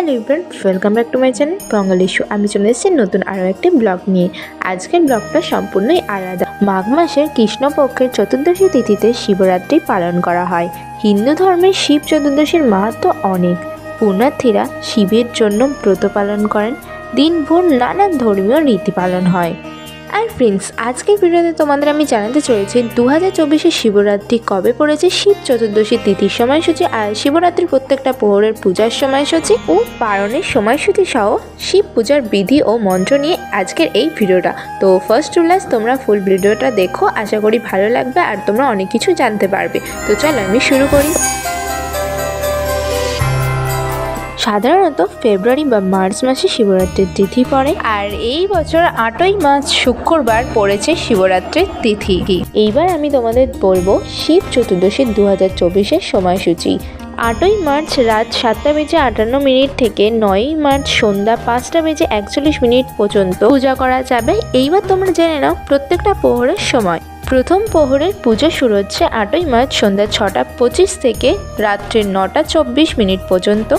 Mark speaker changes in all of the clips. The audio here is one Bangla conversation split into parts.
Speaker 1: Hello everyone, welcome back to my channel Bangali show. আমি চলে এসেছি নতুন আরও একটি ব্লগ নিয়ে। আজকের ব্লগটা সম্পূর্ণই আলাদা। মাঘ মাসের কৃষ্ণপক্ষের চতুর্দশী তিথিতে শিবরাত্রি পালন করা হয়। হিন্দু ধর্মের শিব চতুর্দশীর মাহাত্ম্য অনেক। পুণ্যার্থীরা শিবের জন্য ব্রত পালন করেন। দিনভর নানান ধর্মীয় রীতি পালন হয়। আর ফ্রেন্ডস, আজকের ভিডিওতে তোমাদের আমি জানাতে চলেছি 2024-এর শিবরাত্রি কবে পড়েছে, শিব চতুর্দশী তিথির সময়সূচি, আর শিবরাত্রির প্রত্যেকটা প্রহরের পূজার সময়সূচি ও পারণের সময়সূচি সহ শিব পূজার বিধি ও মন্ত্র নিয়ে আজকের এই ভিডিওটা। তো ফার্স্ট টু লাস্ট তোমরা ফুল ভিডিওটা দেখো, আশা করি ভালো লাগবে আর তোমরা অনেক কিছু জানতে পারবে। তো চলো আমি শুরু করি। সাধারণত ফেব্রুয়ারি বা মার্চ মাসে শিবরাত্রির তিথি পড়ে, আর এই বছর 8ই মার্চ শুক্রবার পড়েছে শিবরাত্রির তিথি। এইবার আমি তোমাদের বলবো শিব চতুর্দশী 2024-এর সময়সূচি। 8ই মার্চ রাত 7:58 থেকে 9ই মার্চ সন্ধ্যা 5:41 পর্যন্ত পূজা করা যাবে। এইবার তোমরা জেনে নাও প্রত্যেকটা প্রহরের সময়। প্রথম প্রহরের পুজো শুরু হচ্ছে 8ই মার্চ সন্ধ্যা 6:25 থেকে রাত্রি 9:24 পর্যন্ত।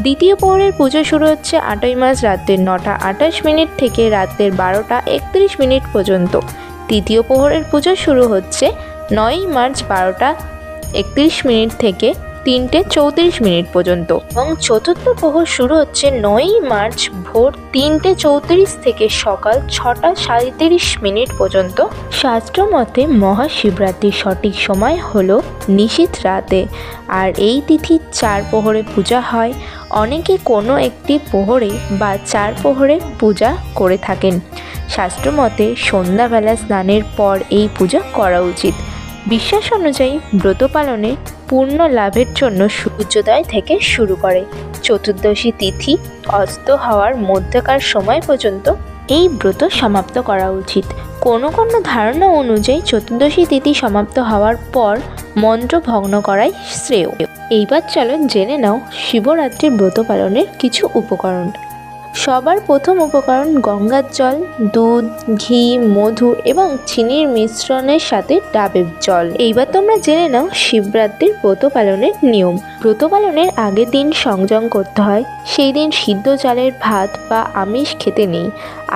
Speaker 1: দ্বিতীয় প্রহরের পুজো শুরু হচ্ছে 8ই মার্চ রাত্রি 9:28 থেকে রাত্রি 12:31 পর্যন্ত। তৃতীয় প্রহরের পুজো শুরু হচ্ছে 9ই মার্চ 12:31 থেকে 3:34 পর্যন্ত, এবং চতুর্থ প্রহর শুরু হচ্ছে 9ই মার্চ ভোর 3:34 থেকে সকাল 6:37 পর্যন্ত। শাস্ত্র মতে মহাশিবরাত্রির সঠিক সময় হলো নিশীথ রাতে, আর এই তিথির 4 প্রহরে পূজা হয়। অনেকে কোনো একটি প্রহরে বা 4 প্রহরে পূজা করে থাকেন। শাস্ত্র মতে সন্ধ্যাবেলা স্নানের পর এই পূজা করা উচিত। বিশ্বাস অনুযায়ী ব্রত পালনে পূর্ণ লাভের জন্য সূর্যোদয় থেকে শুরু করে চতুর্দশী তিথি অস্ত হওয়ার মধ্যকার সময় পর্যন্ত এই ব্রত সমাপ্ত করা উচিত। কোনো কোনো ধারণা অনুযায়ী চতুর্দশী তিথি সমাপ্ত হওয়ার পর মন্ত্র ভগ্ন করাই শ্রেয়। এইবার চলো জেনে নাও শিবরাত্রির ব্রত পালনের কিছু উপকরণ। সবার প্রথম উপকরণ গঙ্গার জল, দুধ, ঘি, মধু এবং চিনির মিশ্রণের সাথে ডাবের জল। এইবার তোমরা জেনে নাও শিবরাত্রির ব্রত পালনের নিয়ম। ব্রত পালনের আগের দিন সংযম করতে হয়। সেই দিন সিদ্ধ চালের ভাত বা আমিষ খেতে নেই।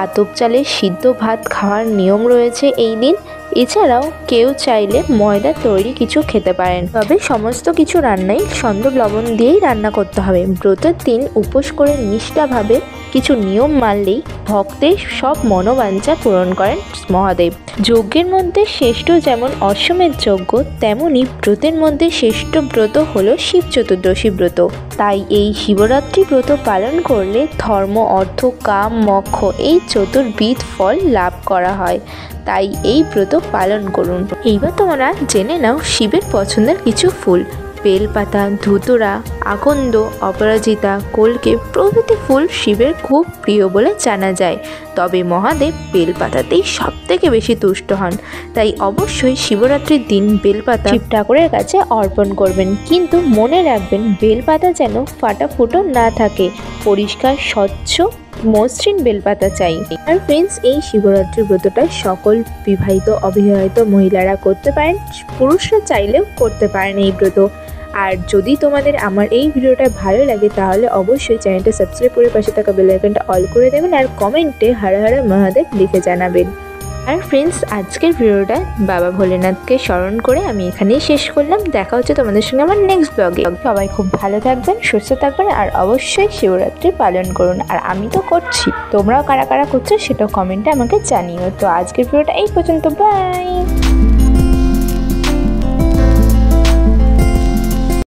Speaker 1: আতপ চালের সিদ্ধ ভাত খাওয়ার নিয়ম রয়েছে এই দিন। এছাড়াও কেউ চাইলে ময়দার তৈরি কিছু খেতে পারেন, তবে সমস্ত কিছু রান্নাই সন্দব লবণ দিয়েই রান্না করতে হবে। ব্রতের দিন উপোস করে নিষ্ঠাভাবে কিছু নিয়ম মানলেই ভক্তের সব মনোবাঞ্ছা পূরণ করেন মহাদেব। যজ্ঞের মধ্যে শ্রেষ্ঠ যেমন অশ্বমেধ যজ্ঞ, তেমনি ব্রতের মধ্যে শ্রেষ্ঠ ব্রত হলো শিব চতুর্দশী ব্রত। তাই এই শিবরাত্রি ব্রত পালন করলে ধর্ম, অর্থ, কাম, মোক্ষ এই চতুর্বিধ ফল লাভ করা হয়। তাই এই ব্রত পালন করুন। এইবার তোমরা জেনে নাও শিবের পছন্দের কিছু ফুল। বেলপাতা, ধুতুরা, আকন্দ, অপরাজিতা, কলকে প্রভৃতি ফুল শিবের খুব প্রিয় বলে জানা যায়। তবে মহাদেব বেলপাতাতেই সব থেকে বেশি তুষ্ট হন। তাই অবশ্যই শিবরাত্রির দিন বেলপাতা শিব ঠাকুরের কাছে অর্পণ করবেন। কিন্তু মনে রাখবেন বেলপাতা যেন ফাটা ফুটো না থাকে, পরিষ্কার স্বচ্ছ মসৃণ বেলপাতা চাই। আর ফ্রেন্ডস, এই শিবরাত্রির ব্রতটা সকল বিবাহিত অবিবাহিত মহিলারা করতে পারেন, পুরুষরা চাইলেও করতে পারেন এই ব্রত। আর যদি তোমাদের আমার এই ভিডিওটা ভালো লাগে তাহলে অবশ্যই চ্যানেলটা সাবস্ক্রাইব করে পাশে থাকা বেল আইকনটা অল করে দেবেন, আর কমেন্টে হর হর মহাদেব লিখে জানাবেন। আর ফ্রেন্ডস, আজকের ভিডিওটা বাবা ভোলেনাথকে স্মরণ করে আমি এখানেই শেষ করলাম। দেখা হচ্ছে তোমাদের সঙ্গে আমার নেক্সট ব্লগে। সবাই খুব ভালো থাকবেন, সুস্থ থাকবেন, আর অবশ্যই শিবরাত্রি পালন করুন। আর আমি তো করছি, তোমরাও কারা কারা করছো সেটাও কমেন্টে আমাকে জানিও। তো আজকের ভিডিওটা এই পর্যন্ত, বাই।